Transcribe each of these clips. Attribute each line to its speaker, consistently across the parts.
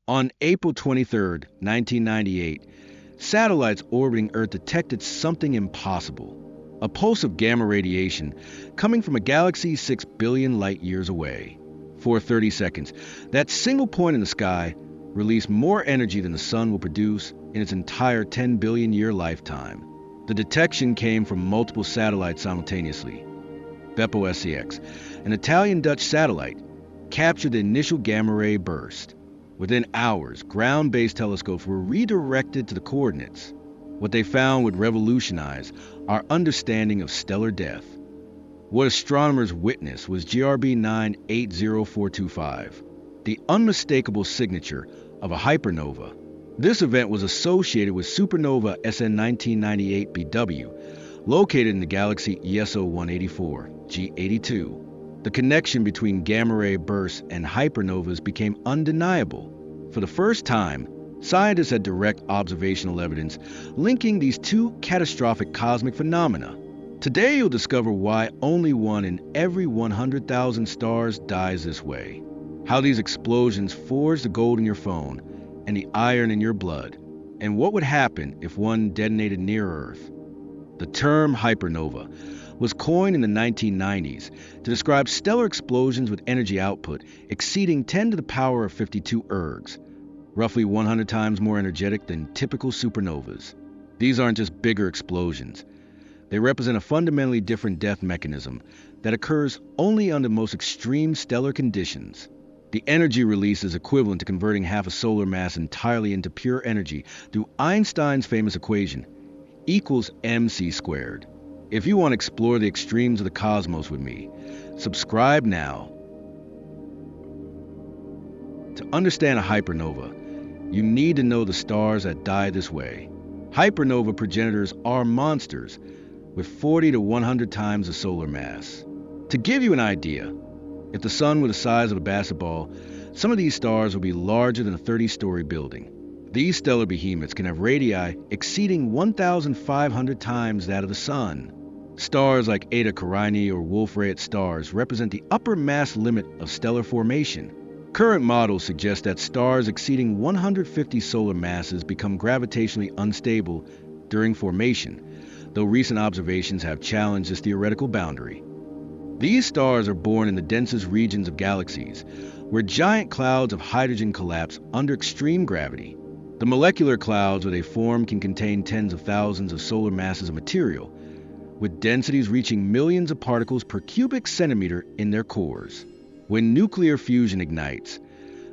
Speaker 1: On April 23, 1998, satellites orbiting Earth detected something impossible, a pulse of gamma radiation coming from a galaxy 6 billion light years away. For 30 seconds, that single point in the sky released more energy than the sun will produce in its entire 10 billion year lifetime. The detection came from multiple satellites simultaneously. Beppo-SCX, an Italian-Dutch satellite, captured the initial gamma-ray burst. Within hours, ground-based telescopes were redirected to the coordinates. What they found would revolutionize our understanding of stellar death. What astronomers witnessed was GRB 980425, the unmistakable signature of a hypernova. This event was associated with supernova SN 1998 BW, located in the galaxy ESO 184 G82. The connection between gamma-ray bursts and hypernovas became undeniable. For the first time, scientists had direct observational evidence linking these two catastrophic cosmic phenomena. Today you'll discover why only one in every 100,000 stars dies this way, how these explosions forge the gold in your phone and the iron in your blood, and what would happen if one detonated near Earth. The term hypernova was coined in the 1990s to describe stellar explosions with energy output exceeding 10 to the power of 52 ergs, roughly 100 times more energetic than typical supernovas. These aren't just bigger explosions. They represent a fundamentally different death mechanism that occurs only under the most extreme stellar conditions. The energy release is equivalent to converting half a solar mass entirely into pure energy through Einstein's famous equation, equals mc squared. If you want to explore the extremes of the cosmos with me, subscribe now. To understand a hypernova, you need to know the stars that die this way. Hypernova progenitors are monsters with 40 to 100 times the solar mass. To give you an idea, if the sun were the size of a basketball, some of these stars would be larger than a 30-story building. These stellar behemoths can have radii exceeding 1,500 times that of the sun. Stars like Eta Carinae or Wolf-Rayet stars represent the upper mass limit of stellar formation. Current models suggest that stars exceeding 150 solar masses become gravitationally unstable during formation, though recent observations have challenged this theoretical boundary. These stars are born in the densest regions of galaxies, where giant clouds of hydrogen collapse under extreme gravity. The molecular clouds where they form can contain tens of thousands of solar masses of material, with densities reaching millions of particles per cubic centimeter in their cores. When nuclear fusion ignites,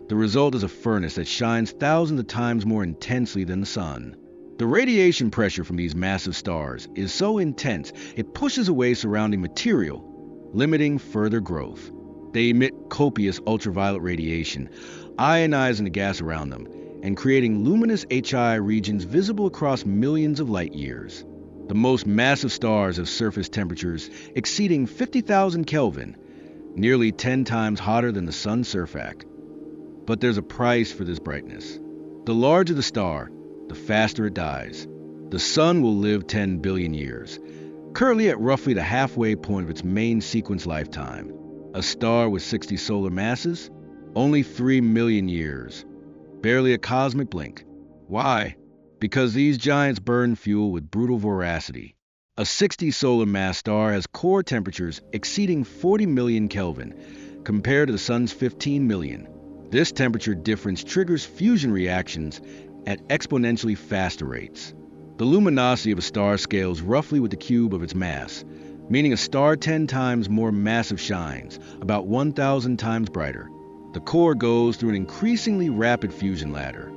Speaker 1: the result is a furnace that shines thousands of times more intensely than the sun. The radiation pressure from these massive stars is so intense it pushes away surrounding material, limiting further growth. They emit copious ultraviolet radiation, ionizing the gas around them, and creating luminous HI regions visible across millions of light years. The most massive stars have surface temperatures exceeding 50,000 Kelvin, nearly 10 times hotter than the sun's surface. But there's a price for this brightness. The larger the star, the faster it dies. The sun will live 10 billion years, currently at roughly the halfway point of its main sequence lifetime. A star with 60 solar masses? Only 3 million years. Barely a cosmic blink. Why? Because these giants burn fuel with brutal voracity. A 60 solar mass star has core temperatures exceeding 40 million Kelvin, compared to the sun's 15 million. This temperature difference triggers fusion reactions at exponentially faster rates. The luminosity of a star scales roughly with the cube of its mass, meaning a star 10 times more massive shines, about 1,000 times brighter. The core goes through an increasingly rapid fusion ladder.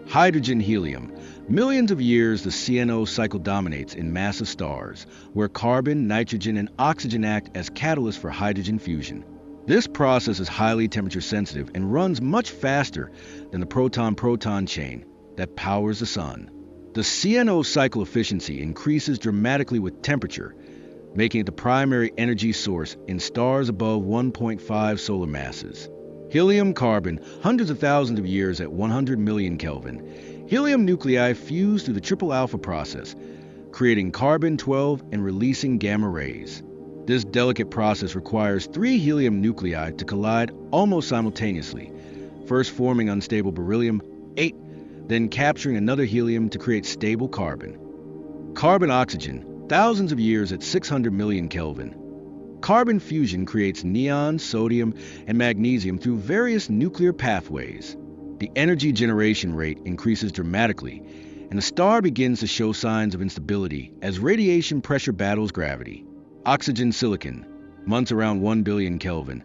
Speaker 1: Hydrogen-helium. Millions of years the CNO cycle dominates in massive stars, where carbon, nitrogen, and oxygen act as catalysts for hydrogen fusion. This process is highly temperature sensitive and runs much faster than the proton-proton chain that powers the sun. The CNO cycle efficiency increases dramatically with temperature, making it the primary energy source in stars above 1.5 solar masses. Helium-carbon, hundreds of thousands of years at 100 million Kelvin. Helium nuclei fuse through the triple alpha process, creating carbon-12 and releasing gamma rays. This delicate process requires 3 helium nuclei to collide almost simultaneously, first forming unstable beryllium-8, then capturing another helium to create stable carbon. Carbon-oxygen, thousands of years at 600 million Kelvin. Carbon fusion creates neon, sodium, and magnesium through various nuclear pathways. The energy generation rate increases dramatically, and the star begins to show signs of instability as radiation pressure battles gravity. Oxygen-silicon, months around 1 billion Kelvin.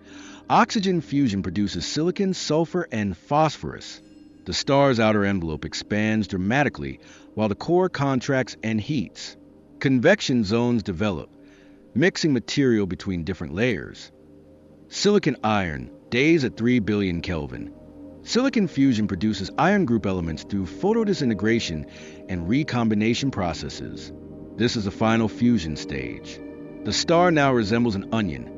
Speaker 1: Oxygen fusion produces silicon, sulfur, and phosphorus. The star's outer envelope expands dramatically while the core contracts and heats. Convection zones develop, mixing material between different layers. Silicon-iron, days at 3 billion Kelvin. Silicon fusion produces iron group elements through photodisintegration and recombination processes. This is the final fusion stage. The star now resembles an onion,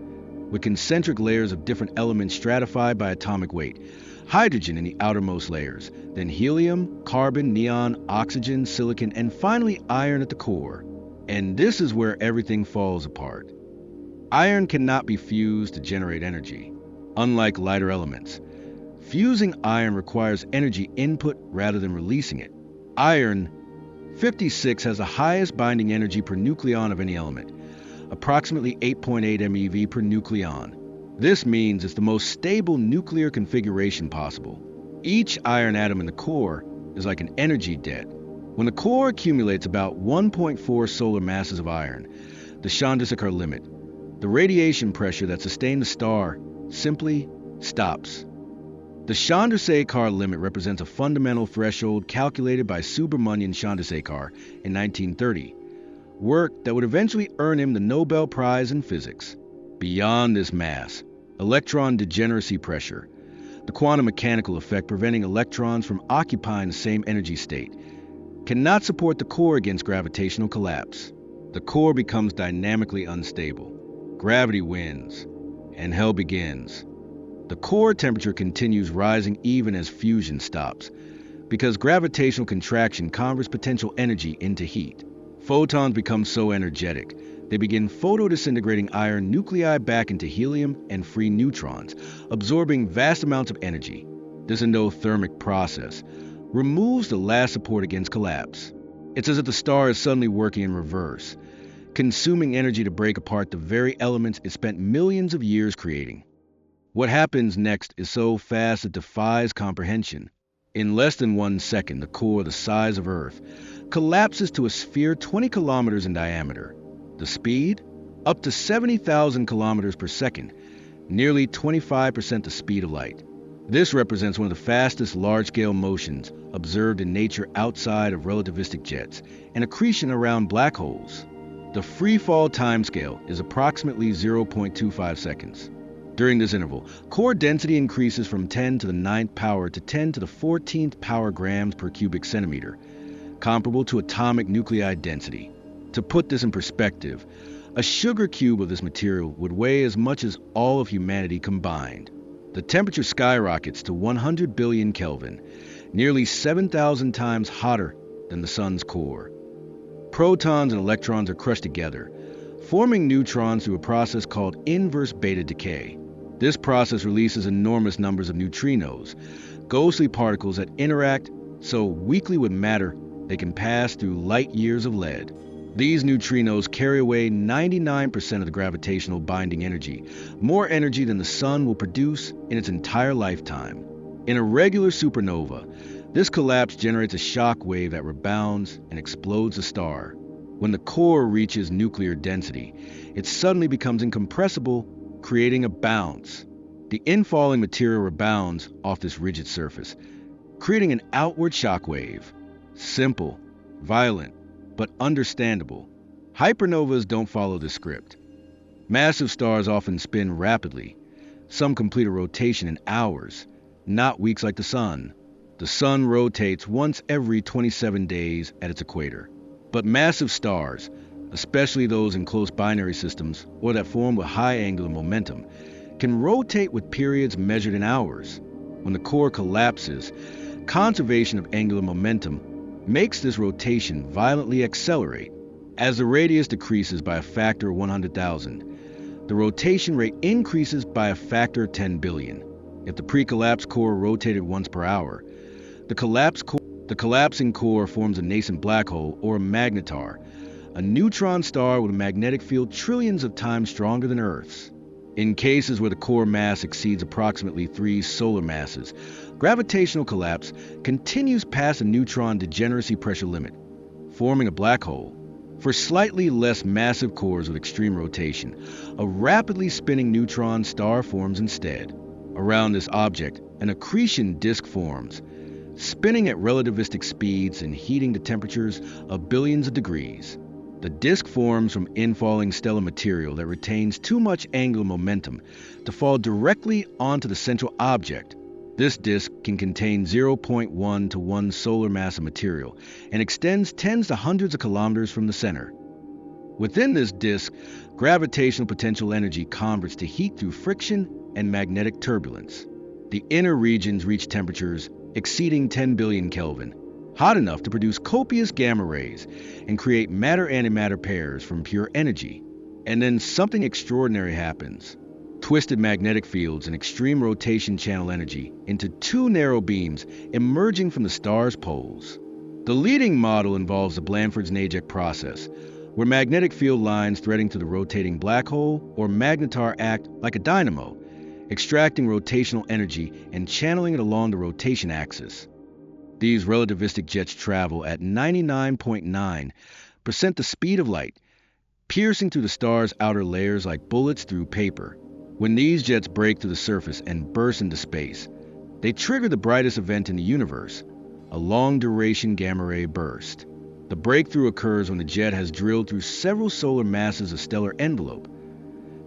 Speaker 1: with concentric layers of different elements stratified by atomic weight. Hydrogen in the outermost layers, then helium, carbon, neon, oxygen, silicon, and finally iron at the core. And this is where everything falls apart. Iron cannot be fused to generate energy, unlike lighter elements. Fusing iron requires energy input rather than releasing it. Iron 56 has the highest binding energy per nucleon of any element, approximately 8.8 MeV per nucleon. This means it's the most stable nuclear configuration possible. Each iron atom in the core is like an energy debt. When the core accumulates about 1.4 solar masses of iron, the Chandrasekhar limit, the radiation pressure that sustained the star simply stops. The Chandrasekhar limit represents a fundamental threshold calculated by Subramanian Chandrasekhar in 1930, work that would eventually earn him the Nobel Prize in Physics. Beyond this mass, electron degeneracy pressure, the quantum mechanical effect preventing electrons from occupying the same energy state, cannot support the core against gravitational collapse. The core becomes dynamically unstable. Gravity wins, and hell begins. The core temperature continues rising even as fusion stops, because gravitational contraction converts potential energy into heat. Photons become so energetic, they begin photodisintegrating iron nuclei back into helium and free neutrons, absorbing vast amounts of energy. This endothermic process removes the last support against collapse. It's as if the star is suddenly working in reverse, consuming energy to break apart the very elements it spent millions of years creating. What happens next is so fast it defies comprehension. In less than 1 second, the core the size of Earth collapses to a sphere 20 kilometers in diameter. The speed? Up to 70,000 kilometers per second, nearly 25% the speed of light. This represents one of the fastest large-scale motions observed in nature outside of relativistic jets and accretion around black holes. The free-fall timescale is approximately 0.25 seconds. During this interval, core density increases from 10 to the 9th power to 10 to the 14th power grams per cubic centimeter, comparable to atomic nuclei density. To put this in perspective, a sugar cube of this material would weigh as much as all of humanity combined. The temperature skyrockets to 100 billion Kelvin, nearly 7,000 times hotter than the sun's core. Protons and electrons are crushed together, forming neutrons through a process called inverse beta decay. This process releases enormous numbers of neutrinos, ghostly particles that interact so weakly with matter they can pass through light years of lead. These neutrinos carry away 99% of the gravitational binding energy, more energy than the sun will produce in its entire lifetime. In a regular supernova, this collapse generates a shock wave that rebounds and explodes the star. When the core reaches nuclear density, it suddenly becomes incompressible, creating a bounce. The infalling material rebounds off this rigid surface, creating an outward shock wave. Simple, violent, but understandable. Hypernovas don't follow the script. Massive stars often spin rapidly. Some complete a rotation in hours, not weeks like the sun. The sun rotates once every 27 days at its equator. But massive stars, especially those in close binary systems or that form with high angular momentum, can rotate with periods measured in hours. When the core collapses, conservation of angular momentum makes this rotation violently accelerate. As the radius decreases by a factor of 100,000, the rotation rate increases by a factor of 10 billion. If the pre-collapsed core rotated once per hour, the collapsing core forms a nascent black hole, or a magnetar, a neutron star with a magnetic field trillions of times stronger than Earth's. In cases where the core mass exceeds approximately 3 solar masses, gravitational collapse continues past the neutron degeneracy pressure limit, forming a black hole. For slightly less massive cores with extreme rotation, a rapidly spinning neutron star forms instead. Around this object, an accretion disk forms, spinning at relativistic speeds and heating to temperatures of billions of degrees. The disk forms from infalling stellar material that retains too much angular momentum to fall directly onto the central object. This disk can contain 0.1 to 1 solar mass of material and extends tens to hundreds of kilometers from the center. Within this disk, gravitational potential energy converts to heat through friction and magnetic turbulence. The inner regions reach temperatures exceeding 10 billion Kelvin, hot enough to produce copious gamma rays and create matter-antimatter pairs from pure energy. And then something extraordinary happens. Twisted magnetic fields and extreme rotation channel energy into 2 narrow beams emerging from the star's poles. The leading model involves the Blanford's-Najac process, where magnetic field lines threading to the rotating black hole or magnetar act like a dynamo, extracting rotational energy and channeling it along the rotation axis. These relativistic jets travel at 99.9% the speed of light, piercing through the star's outer layers like bullets through paper. When these jets break through the surface and burst into space, they trigger the brightest event in the universe, a long-duration gamma-ray burst. The breakthrough occurs when the jet has drilled through several solar masses of stellar envelope,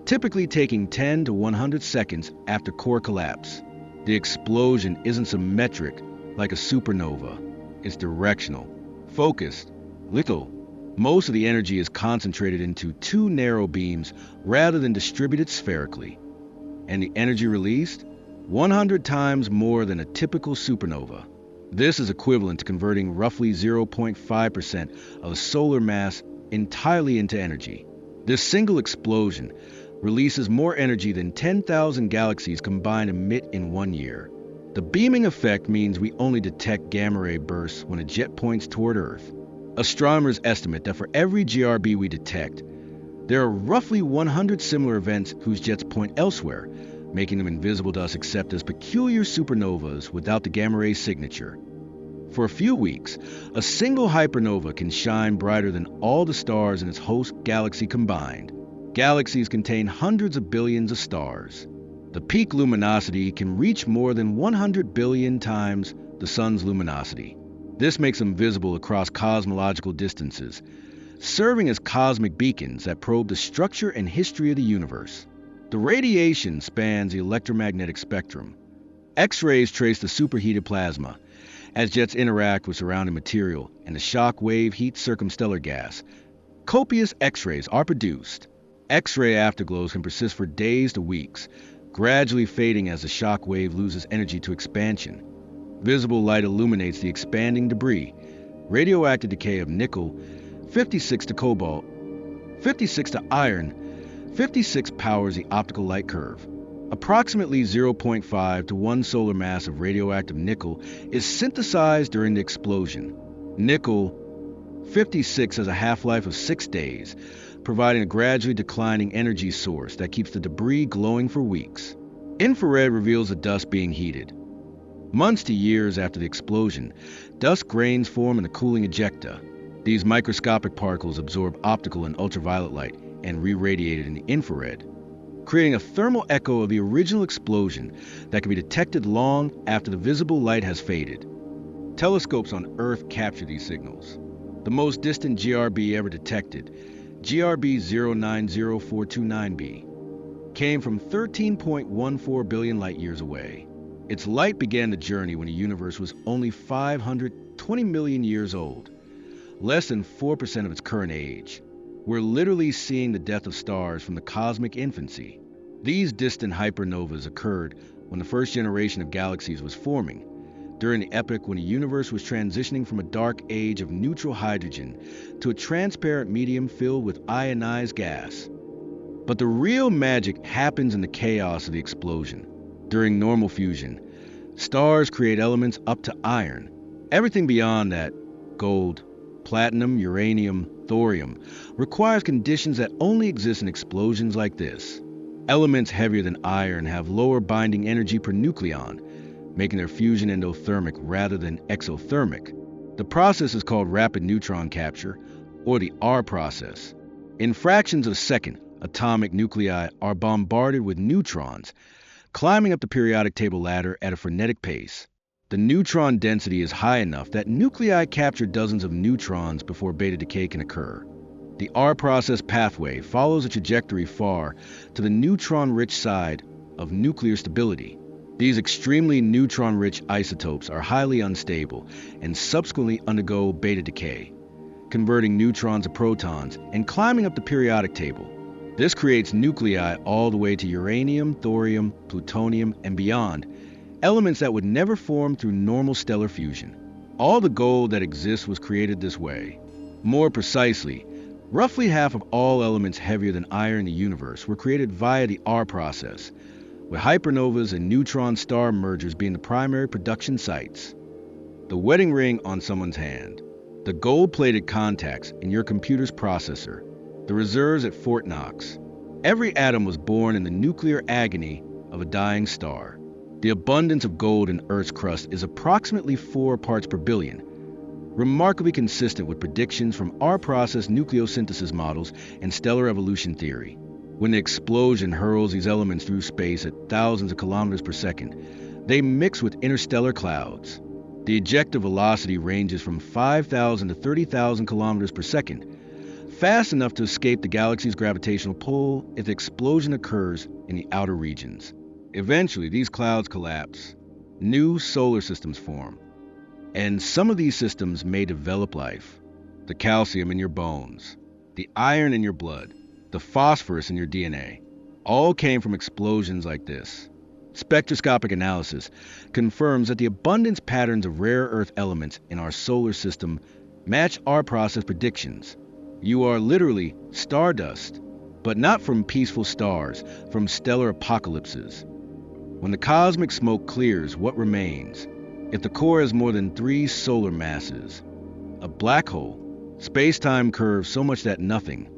Speaker 1: typically taking 10 to 100 seconds after core collapse. The explosion isn't symmetric like a supernova. It's directional, focused, lethal. Most of the energy is concentrated into 2 narrow beams rather than distributed spherically. And the energy released? 100 times more than a typical supernova. This is equivalent to converting roughly 0.5% of a solar mass entirely into energy. This single explosion releases more energy than 10,000 galaxies combined emit in 1 year. The beaming effect means we only detect gamma-ray bursts when a jet points toward Earth. Astronomers estimate that for every GRB we detect, there are roughly 100 similar events whose jets point elsewhere, making them invisible to us except as peculiar supernovas without the gamma-ray signature. For a few weeks, a single hypernova can shine brighter than all the stars in its host galaxy combined. Galaxies contain hundreds of billions of stars. The peak luminosity can reach more than 100 billion times the sun's luminosity. This makes them visible across cosmological distances, serving as cosmic beacons that probe the structure and history of the universe. The radiation spans the electromagnetic spectrum. X-rays trace the superheated plasma. As jets interact with surrounding material and the shock wave heats circumstellar gas, copious X-rays are produced. X-ray afterglows can persist for days to weeks, gradually fading as the shock wave loses energy to expansion. Visible light illuminates the expanding debris. Radioactive decay of nickel, 56 to cobalt, 56 to iron, 56 powers the optical light curve. Approximately 0.5 to 1 solar mass of radioactive nickel is synthesized during the explosion. Nickel, 56, has a half-life of 6 days, providing a gradually declining energy source that keeps the debris glowing for weeks. Infrared reveals the dust being heated. Months to years after the explosion, dust grains form in the cooling ejecta. These microscopic particles absorb optical and ultraviolet light and re-radiate it in the infrared, creating a thermal echo of the original explosion that can be detected long after the visible light has faded. Telescopes on Earth capture these signals. The most distant GRB ever detected, GRB 090429b, came from 13.14 billion light-years away. Its light began the journey when the universe was only 520 million years old, less than 4% of its current age. We're literally seeing the death of stars from the cosmic infancy. These distant hypernovas occurred when the first generation of galaxies was forming, during the epoch when the universe was transitioning from a dark age of neutral hydrogen to a transparent medium filled with ionized gas. But the real magic happens in the chaos of the explosion. During normal fusion, stars create elements up to iron. Everything beyond that, gold, platinum, uranium, thorium, requires conditions that only exist in explosions like this. Elements heavier than iron have lower binding energy per nucleon, making their fusion endothermic rather than exothermic. The process is called rapid neutron capture, or the R process. In fractions of a second, atomic nuclei are bombarded with neutrons, climbing up the periodic table ladder at a frenetic pace. The neutron density is high enough that nuclei capture dozens of neutrons before beta decay can occur. The R process pathway follows a trajectory far to the neutron-rich side of nuclear stability. These extremely neutron-rich isotopes are highly unstable and subsequently undergo beta decay, converting neutrons to protons and climbing up the periodic table. This creates nuclei all the way to uranium, thorium, plutonium, and beyond, elements that would never form through normal stellar fusion. All the gold that exists was created this way. More precisely, roughly half of all elements heavier than iron in the universe were created via the R process, with hypernovas and neutron star mergers being the primary production sites. The wedding ring on someone's hand, the gold-plated contacts in your computer's processor, the reserves at Fort Knox. Every atom was born in the nuclear agony of a dying star. The abundance of gold in Earth's crust is approximately 4 parts per billion, remarkably consistent with predictions from R-process nucleosynthesis models and stellar evolution theory. When the explosion hurls these elements through space at thousands of kilometers per second, they mix with interstellar clouds. The ejective velocity ranges from 5,000 to 30,000 kilometers per second, fast enough to escape the galaxy's gravitational pull if the explosion occurs in the outer regions. Eventually, these clouds collapse. New solar systems form. And some of these systems may develop life. The calcium in your bones, the iron in your blood, the phosphorus in your DNA, all came from explosions like this. Spectroscopic analysis confirms that the abundance patterns of rare earth elements in our solar system match our process predictions. You are literally stardust, but not from peaceful stars, from stellar apocalypses. When the cosmic smoke clears, what remains? If the core has more than 3 solar masses, a black hole, space-time curves so much that nothing,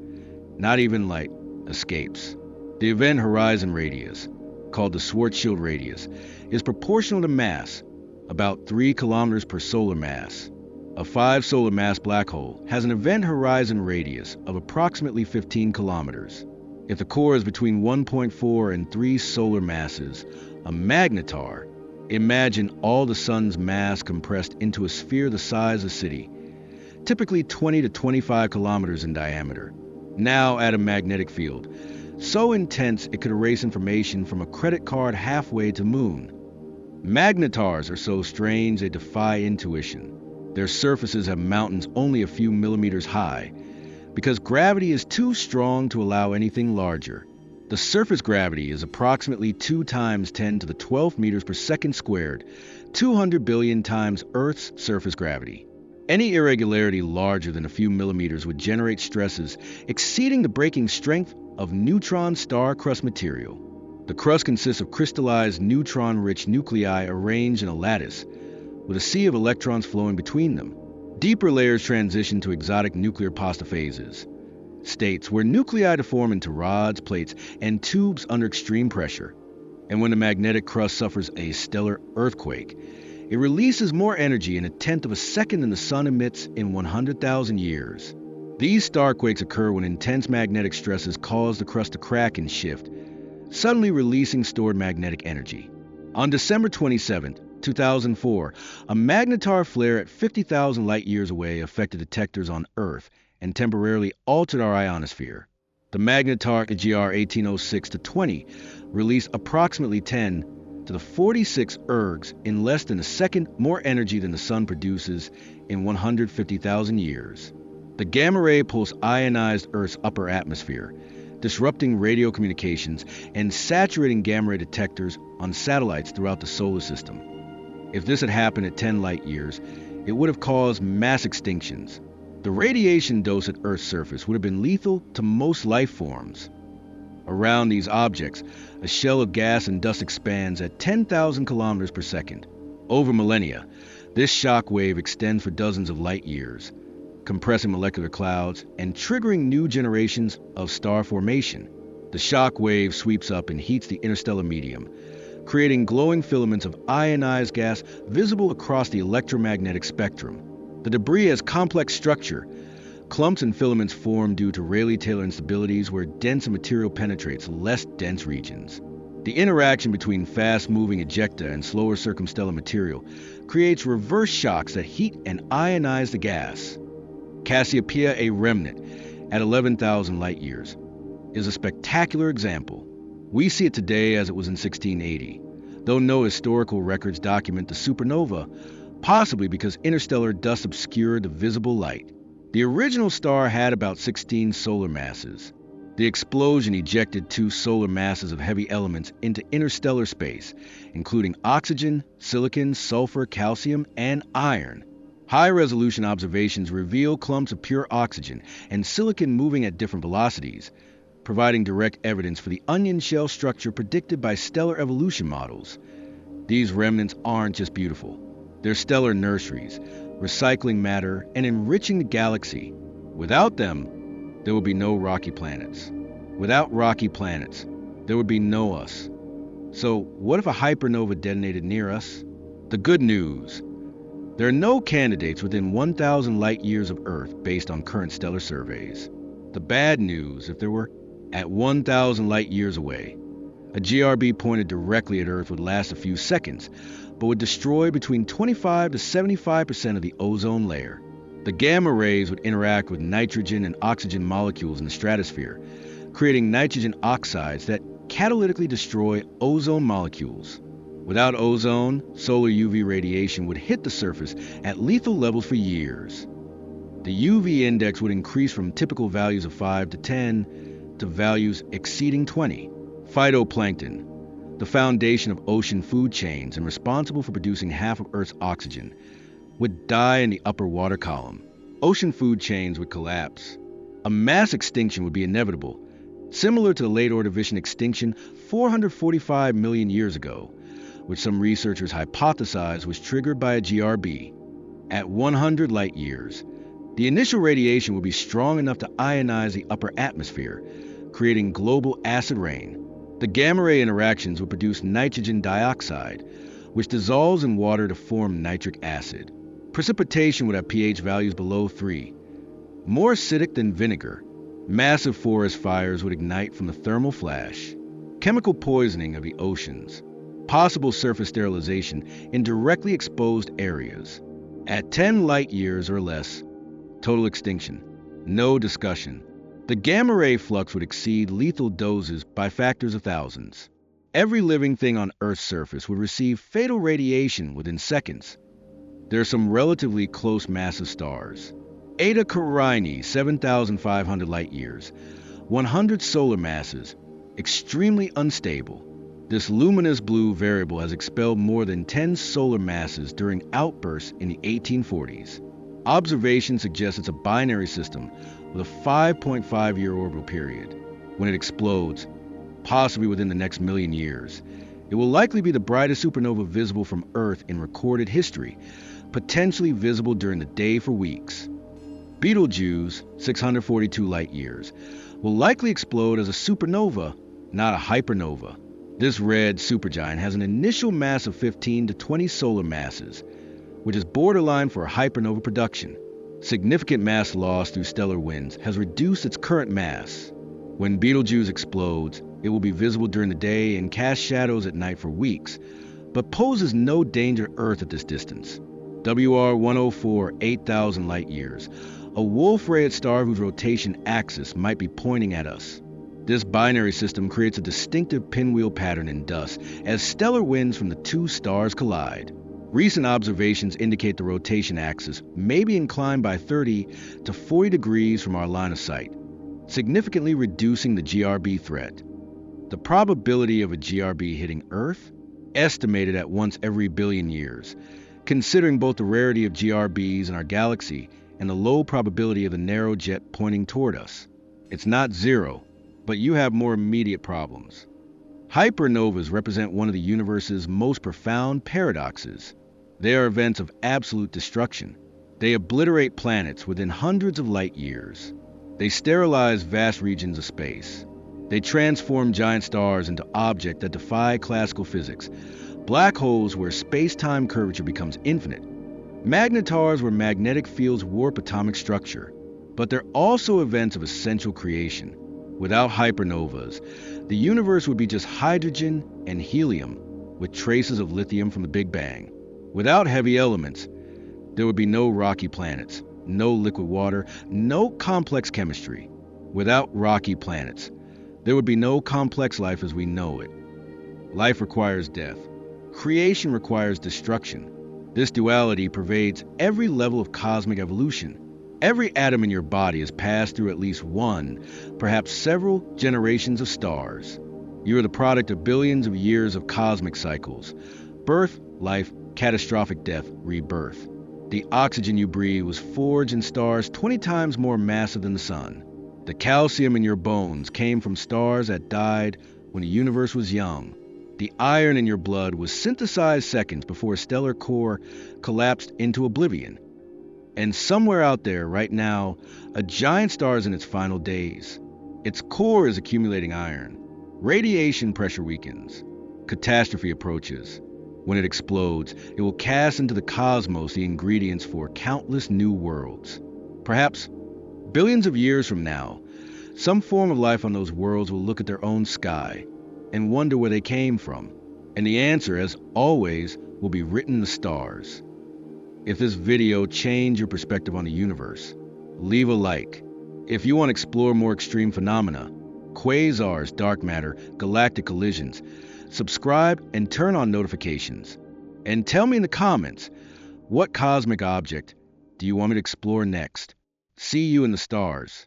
Speaker 1: not even light, escapes. The event horizon radius, called the Schwarzschild radius, is proportional to mass, about 3 kilometers per solar mass. A 5 solar mass black hole has an event horizon radius of approximately 15 kilometers. If the core is between 1.4 and 3 solar masses, a magnetar, imagine all the sun's mass compressed into a sphere the size of a city, typically 20 to 25 kilometers in diameter, now at a magnetic field, so intense it could erase information from a credit card halfway to moon. Magnetars are so strange they defy intuition. Their surfaces have mountains only a few millimeters high, because gravity is too strong to allow anything larger. The surface gravity is approximately 2 times 10 to the 12th meters per second squared, 200 billion times Earth's surface gravity. Any irregularity larger than a few millimeters would generate stresses exceeding the breaking strength of neutron star crust material. The crust consists of crystallized neutron-rich nuclei arranged in a lattice, with a sea of electrons flowing between them. Deeper layers transition to exotic nuclear postaphases, states where nuclei deform into rods, plates, and tubes under extreme pressure. And when the magnetic crust suffers a stellar earthquake, it releases more energy in 1/10 of a second than the sun emits in 100,000 years. These starquakes occur when intense magnetic stresses cause the crust to crack and shift, suddenly releasing stored magnetic energy. On December 27, 2004, a magnetar flare at 50,000 light-years away affected detectors on Earth and temporarily altered our ionosphere. The magnetar EGR 1806-20 released approximately 10 to the 46 ergs in less than a second more energy than the sun produces in 150,000 years. The gamma ray pulse ionized Earth's upper atmosphere, disrupting radio communications and saturating gamma ray detectors on satellites throughout the solar system. If this had happened at 10 light-years, it would have caused mass extinctions. The radiation dose at Earth's surface would have been lethal to most life forms. Around these objects, a shell of gas and dust expands at 10,000 kilometers per second. Over millennia, this shock wave extends for dozens of light years, compressing molecular clouds and triggering new generations of star formation. The shock wave sweeps up and heats the interstellar medium, creating glowing filaments of ionized gas visible across the electromagnetic spectrum. The debris has complex structure. Clumps and filaments form due to Rayleigh-Taylor instabilities where denser material penetrates less dense regions. The interaction between fast-moving ejecta and slower circumstellar material creates reverse shocks that heat and ionize the gas. Cassiopeia, a remnant at 11,000 light-years, is a spectacular example. We see it today as it was in 1680, though no historical records document the supernova, possibly because interstellar dust obscured the visible light. The original star had about 16 solar masses. The explosion ejected 2 solar masses of heavy elements into interstellar space, including oxygen, silicon, sulfur, calcium, and iron. High-resolution observations reveal clumps of pure oxygen and silicon moving at different velocities, providing direct evidence for the onion shell structure predicted by stellar evolution models. These remnants aren't just beautiful. They're stellar nurseries, recycling matter and enriching the galaxy. Without them, there would be no rocky planets. Without rocky planets, there would be no us. So, what if a hypernova detonated near us? The good news: there are no candidates within 1,000 light-years of Earth based on current stellar surveys. The bad news: if there were at 1,000 light-years away, a GRB pointed directly at Earth would last a few seconds, but would destroy between 25 to 75% of the ozone layer. The gamma rays would interact with nitrogen and oxygen molecules in the stratosphere, creating nitrogen oxides that catalytically destroy ozone molecules. Without ozone, solar UV radiation would hit the surface at lethal levels for years. The UV index would increase from typical values of 5 to 10 to values exceeding 20. Phytoplankton, the foundation of ocean food chains and responsible for producing half of Earth's oxygen, would die in the upper water column. Ocean food chains would collapse. A mass extinction would be inevitable, similar to the late Ordovician extinction 445 million years ago, which some researchers hypothesize was triggered by a GRB. At 100 light-years, the initial radiation would be strong enough to ionize the upper atmosphere, creating global acid rain. The gamma-ray interactions would produce nitrogen dioxide, which dissolves in water to form nitric acid. Precipitation would have pH values below 3, more acidic than vinegar. Massive forest fires would ignite from the thermal flash. Chemical poisoning of the oceans. Possible surface sterilization in directly exposed areas. At 10 light-years or less, total extinction. No discussion. The gamma-ray flux would exceed lethal doses by factors of thousands. Every living thing on Earth's surface would receive fatal radiation within seconds. There are some relatively close massive stars. Eta Carinae, 7,500 light-years, 100 solar masses, extremely unstable. This luminous blue variable has expelled more than 10 solar masses during outbursts in the 1840s. Observation suggests it's a binary system with a 5.5-year orbital period. When it explodes, possibly within the next million years, it will likely be the brightest supernova visible from Earth in recorded history, potentially visible during the day for weeks. Betelgeuse, 642 light-years, will likely explode as a supernova, not a hypernova. This red supergiant has an initial mass of 15 to 20 solar masses, which is borderline for a hypernova production. Significant mass loss through stellar winds has reduced its current mass. When Betelgeuse explodes, it will be visible during the day and cast shadows at night for weeks, but poses no danger to Earth at this distance. WR-104, 8,000 light-years, a Wolf-Rayet star whose rotation axis might be pointing at us. This binary system creates a distinctive pinwheel pattern in dust as stellar winds from the two stars collide. Recent observations indicate the rotation axis may be inclined by 30 to 40 degrees from our line of sight, significantly reducing the GRB threat. The probability of a GRB hitting Earth? Estimated at once every billion years, considering both the rarity of GRBs in our galaxy and the low probability of the narrow jet pointing toward us. It's not zero, but you have more immediate problems. Hypernovas represent one of the universe's most profound paradoxes. They are events of absolute destruction. They obliterate planets within hundreds of light years. They sterilize vast regions of space. They transform giant stars into objects that defy classical physics. Black holes where space-time curvature becomes infinite. Magnetars where magnetic fields warp atomic structure. But they're also events of essential creation. Without hypernovas, the universe would be just hydrogen and helium, with traces of lithium from the Big Bang. Without heavy elements, there would be no rocky planets, no liquid water, no complex chemistry. Without rocky planets, there would be no complex life as we know it. Life requires death. Creation requires destruction. This duality pervades every level of cosmic evolution. Every atom in your body has passed through at least one, perhaps several generations of stars. You are the product of billions of years of cosmic cycles. Birth, life, catastrophic death, rebirth. The oxygen you breathe was forged in stars 20 times more massive than the sun. The calcium in your bones came from stars that died when the universe was young. The iron in your blood was synthesized seconds before a stellar core collapsed into oblivion. And somewhere out there, right now, a giant star is in its final days. Its core is accumulating iron. Radiation pressure weakens. Catastrophe approaches. When it explodes, it will cast into the cosmos the ingredients for countless new worlds. Perhaps billions of years from now, some form of life on those worlds will look at their own sky and wonder where they came from. And the answer, as always, will be written in the stars. If this video changed your perspective on the universe, leave a like. If you want to explore more extreme phenomena, quasars, dark matter, galactic collisions, subscribe and turn on notifications. And tell me in the comments, what cosmic object do you want me to explore next? See you in the stars.